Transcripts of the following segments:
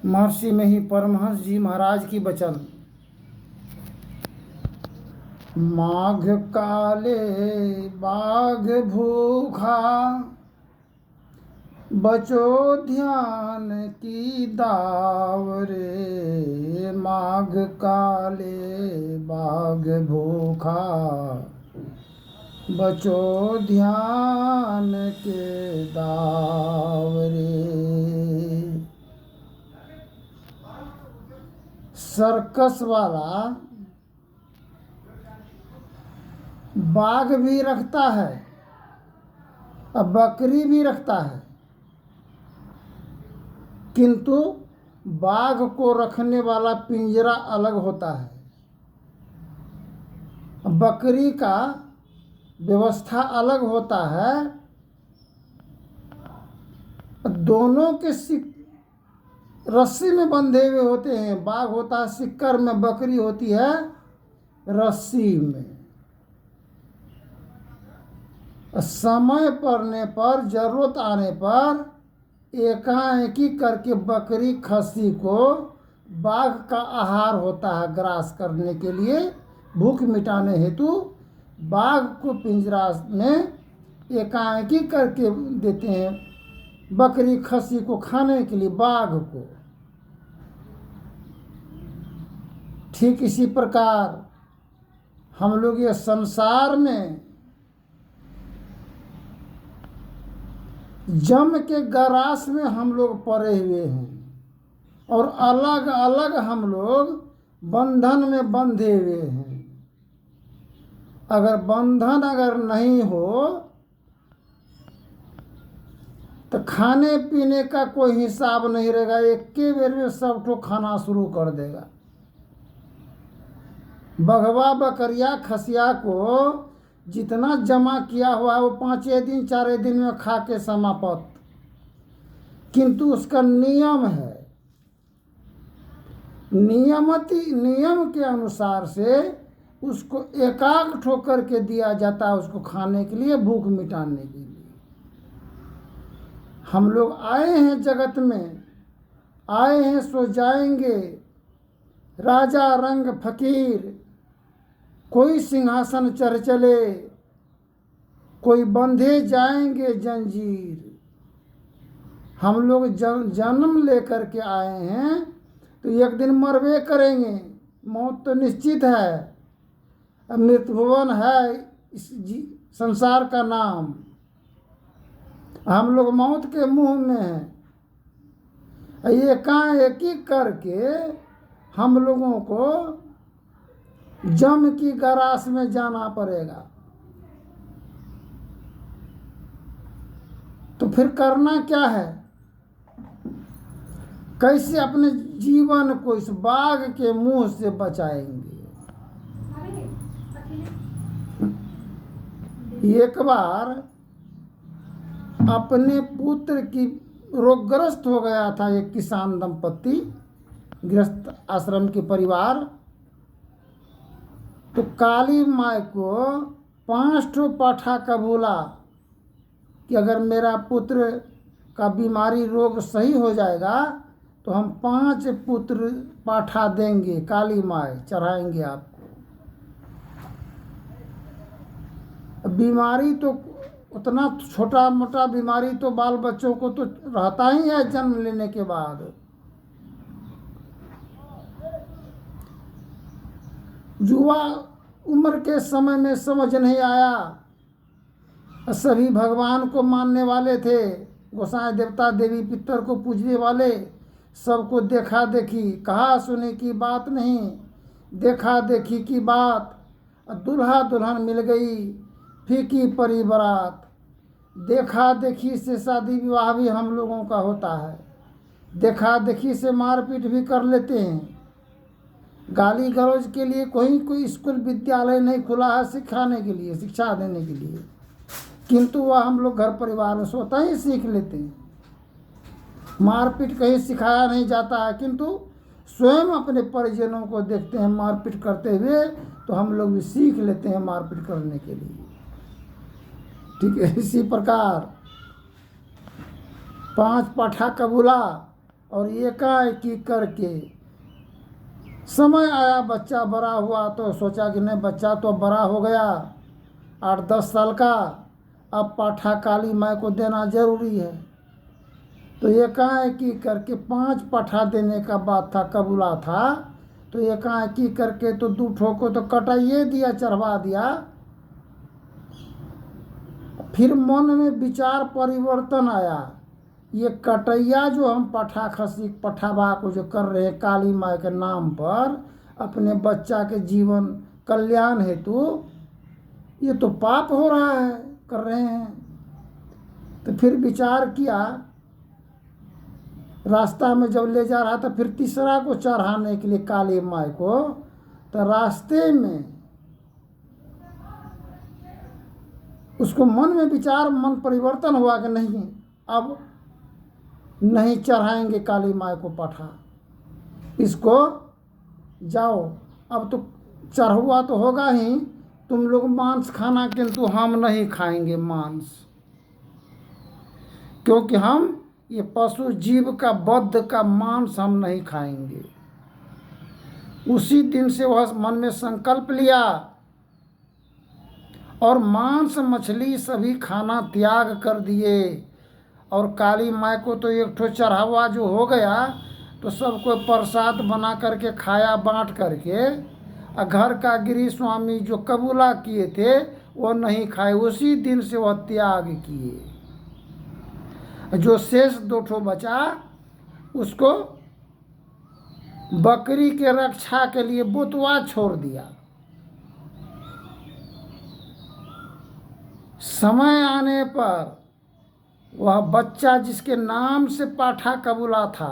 महर्षि में ही परमहंस जी महाराज की वचन। माघ काले बाघ भूखा, बचो ध्यान की दाव रे। माघ काले बाघ भूखा, बचो ध्यान के दाव रे। सर्कस वाला बाघ भी रखता है और बकरी भी रखता है, किंतु बाघ को रखने वाला पिंजरा अलग होता है, बकरी का व्यवस्था अलग होता है। दोनों के रस्सी में बंधे हुए होते हैं। बाघ होता है सिक्कर में, बकरी होती है रस्सी में। समय पड़ने पर, जरूरत आने पर एकाएकी करके बकरी खस्सी को बाघ का आहार होता है। ग्रास करने के लिए, भूख मिटाने हेतु बाघ को पिंजरा में एकाएकी करके देते हैं, बकरी खस्सी को खाने के लिए बाघ को। ठीक इसी प्रकार हम लोग ये संसार में जम के गरास में हम लोग पड़े हुए हैं और अलग अलग हम लोग बंधन में बंधे हुए हैं। अगर बंधन अगर नहीं हो तो खाने पीने का कोई हिसाब नहीं रहेगा। एक के बेर में सब ठो खाना शुरू कर देगा। बघवा बकरिया खसिया को जितना जमा किया हुआ है वो 5 दिन 4 दिन में खा के समाप्त, किंतु उसका नियम है। नियम के अनुसार से उसको एकाक ठोकर के दिया जाता है, उसको खाने के लिए, भूख मिटाने के लिए। हम लोग आए हैं जगत में, आए हैं सो जाएंगे। राजा रंग फकीर, कोई सिंहासन चढ़ चले, कोई बंधे जाएंगे जंजीर। हम लोग जन्म लेकर के आए हैं तो एक दिन मरवे करेंगे। मौत तो निश्चित है। मृत्युभवन है इस संसार का नाम। हम लोग मौत के मुंह में हैं। एकाएकी करके हम लोगों को जम की गरास में जाना पड़ेगा। तो फिर करना क्या है? कैसे अपने जीवन को इस बाघ के मुंह से बचाएंगे? एक बार अपने पुत्र की रोगग्रस्त हो गया था एक किसान दंपत्ति, गृहस्थ आश्रम के परिवार। तो काली माई को 5 ठो पाठा कबूला कि अगर मेरा पुत्र का बीमारी रोग सही हो जाएगा तो हम 5 पुत्र पाठा देंगे, काली माई चढ़ाएंगे आपको। बीमारी तो उतना छोटा मोटा बीमारी तो बाल बच्चों को तो रहता ही है जन्म लेने के बाद। युवा उम्र के समय में समझ नहीं आया। सभी भगवान को मानने वाले थे, गोसाई देवता देवी पितर को पूजने वाले। सबको देखा देखी, कहा सुनी की बात नहीं, देखा देखी की बात। दूल्हा दुल्हन मिल गई, फीकी परी बारात। देखा देखी से शादी विवाह भी हम लोगों का होता है। देखा देखी से मारपीट भी कर लेते हैं। गाली गलौज के लिए कोई स्कूल विद्यालय नहीं खुला है सिखाने के लिए, शिक्षा देने के लिए, किंतु वह हम लोग घर परिवार में स्वतः ही सीख लेते हैं। मारपीट कहीं सिखाया नहीं जाता है, किंतु स्वयं अपने परिजनों को देखते हैं मारपीट करते हुए, तो हम लोग भी सीख लेते हैं मारपीट करने के लिए। ठीक है, इसी प्रकार 5 पाठा कबूला और एकाएकी करके समय आया, बच्चा बड़ा हुआ तो सोचा कि नहीं, बच्चा तो बड़ा हो गया 8-10 साल का, अब पाठा काली माई को देना जरूरी है। तो एकाएकी करके 5 पाठा देने का बात था, कबूला था। तो एकाएकी करके तो 2 ठो को तो कटाइए दिया, चढ़वा दिया। फिर मन में विचार परिवर्तन आया, ये कटैया जो हम पठा खसी पठाबा को जो कर रहे हैं काली माई के नाम पर अपने बच्चा के जीवन कल्याण हेतु, ये तो पाप हो रहा है, कर रहे हैं। तो फिर विचार किया, रास्ता में जब ले जा रहा था फिर तीसरा को चढ़ाने के लिए काली माई को, तो रास्ते में उसको मन में विचार, मन परिवर्तन हुआ कि नहीं, अब नहीं चढ़ाएंगे काली माई को पाठा, इसको जाओ, अब तो चढ़ुआ तो होगा ही, तुम लोग मांस खाना, किंतु हम नहीं खाएंगे मांस, क्योंकि हम ये पशु जीव का वध का मांस हम नहीं खाएंगे। उसी दिन से वह मन में संकल्प लिया और मांस मछली सभी खाना त्याग कर दिए। और काली माई को तो एक ठो चढ़ावा जो हो गया तो सबको प्रसाद बना करके खाया, बांट करके। और घर का गिरी स्वामी जो कबूला किए थे वो नहीं खाए, उसी दिन से वह त्याग किए। जो शेष 2 ठो बचा उसको बकरी के रक्षा के लिए बुतवा छोड़ दिया। समय आने पर वह बच्चा जिसके नाम से पाठा कबूला था,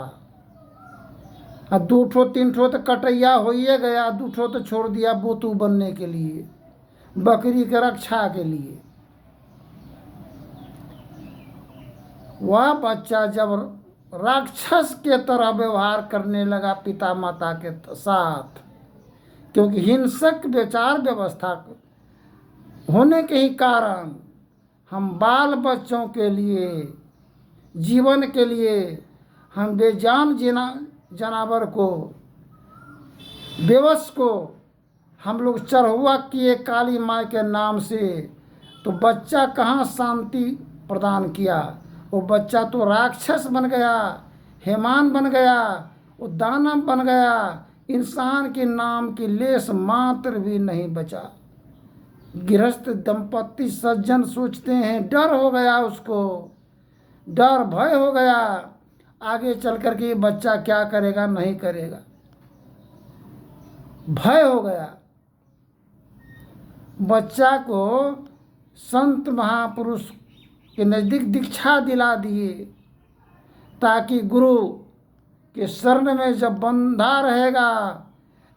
2 ठो 3 ठो तो कटैया हो ही गया, 2 ठो तो छोड़ दिया बोतू बनने के लिए, बकरी के रक्षा के लिए। वह बच्चा जब राक्षस के तरह व्यवहार करने लगा पिता माता के साथ, क्योंकि हिंसक विचार व्यवस्था होने के ही कारण हम बाल बच्चों के लिए, जीवन के लिए, हम बेजान जानवर को, बेवश को हम लोग चढ़ुआ किए काली माई के नाम से। तो बच्चा कहाँ शांति प्रदान किया, वो बच्चा तो राक्षस बन गया, हेमान बन गया, वो दानव बन गया, इंसान के नाम की लेस मात्र भी नहीं बचा। गृहस्थ दंपति सज्जन सोचते हैं डर हो गया उसको, डर भय हो गया, आगे चल कर के ये बच्चा क्या करेगा नहीं करेगा, भय हो गया। बच्चा को संत महापुरुष के नज़दीक दीक्षा दिला दिए, ताकि गुरु के शरण में जब बंधा रहेगा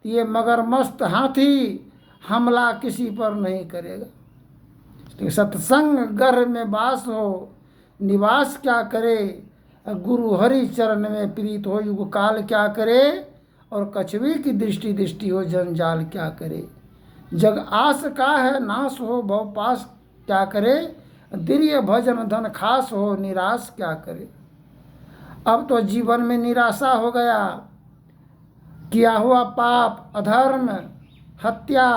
ये मगरमस्त हाथी हमला किसी पर नहीं करेगा। सत्संग घर में वास हो, निवास क्या करे, गुरु हरि चरण में प्रीत हो, युग काल क्या करे, और कछुए की दृष्टि हो, जंजाल क्या करे। जग आस का है नाश हो, भव पास क्या करे, दीर्य भजन धन खास हो, निराश क्या करे। अब तो जीवन में निराशा हो गया, किया हुआ पाप, अधर्म, हत्या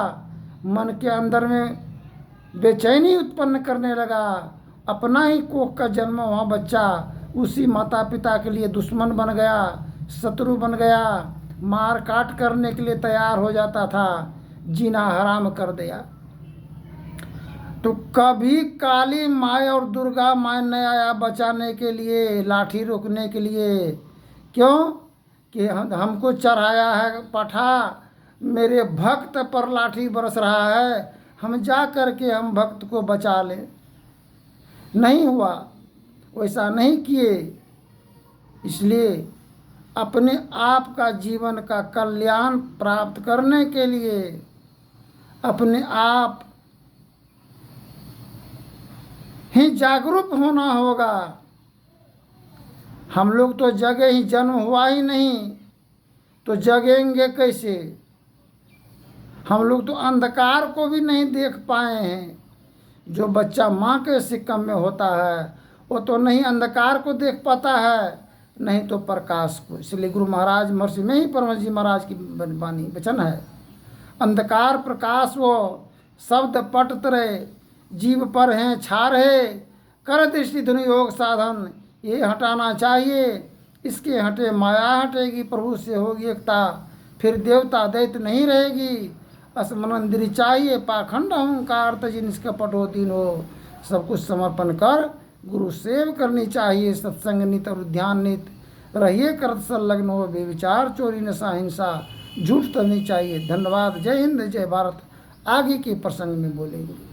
मन के अंदर में बेचैनी उत्पन्न करने लगा। अपना ही कोख का जन्म हुआ बच्चा उसी माता पिता के लिए दुश्मन बन गया, शत्रु बन गया, मार काट करने के लिए तैयार हो जाता था, जीना हराम कर दिया। तो कभी काली माई और दुर्गा माई ने आया बचाने के लिए, लाठी रोकने के लिए। क्यों कि हमको चढ़ाया है पाठा, मेरे भक्त पर लाठी बरस रहा है, हम जा कर के हम भक्त को बचा लें। नहीं हुआ, वैसा नहीं किए। इसलिए अपने आप का जीवन का कल्याण प्राप्त करने के लिए अपने आप ही जागरूक होना होगा। हम लोग तो जगे ही, जन्म हुआ ही नहीं तो जगेंगे कैसे। हम लोग तो अंधकार को भी नहीं देख पाए हैं। जो बच्चा माँ के सिक्कम में होता है वो तो नहीं अंधकार को देख पाता है, नहीं तो प्रकाश को। इसलिए गुरु महाराज महर्षि में ही परमहंस जी महाराज की वाणी वचन है, अंधकार प्रकाश वो शब्द पट तरे, जीव पर हैं छा रहे, कर दृष्टि धुनि योग साधन, ये हटाना चाहिए, इसके हटे माया हटेगी, प्रभु से होगी एकता, फिर देवता दैत्य नहीं रहेगी, असमनंदिरी चाहिए, पाखंड अहंकार तजी निष्कपट हो तीन हो, सब कुछ समर्पण कर गुरु सेव करनी चाहिए, सत्संग नित और ध्यान नित रहिए, करत संलग्न हो, बेविचार चोरी नशा हिंसा झूठ करनी चाहिए। धन्यवाद। जय हिंद जय भारत। आगे के प्रसंग में बोलेंगे।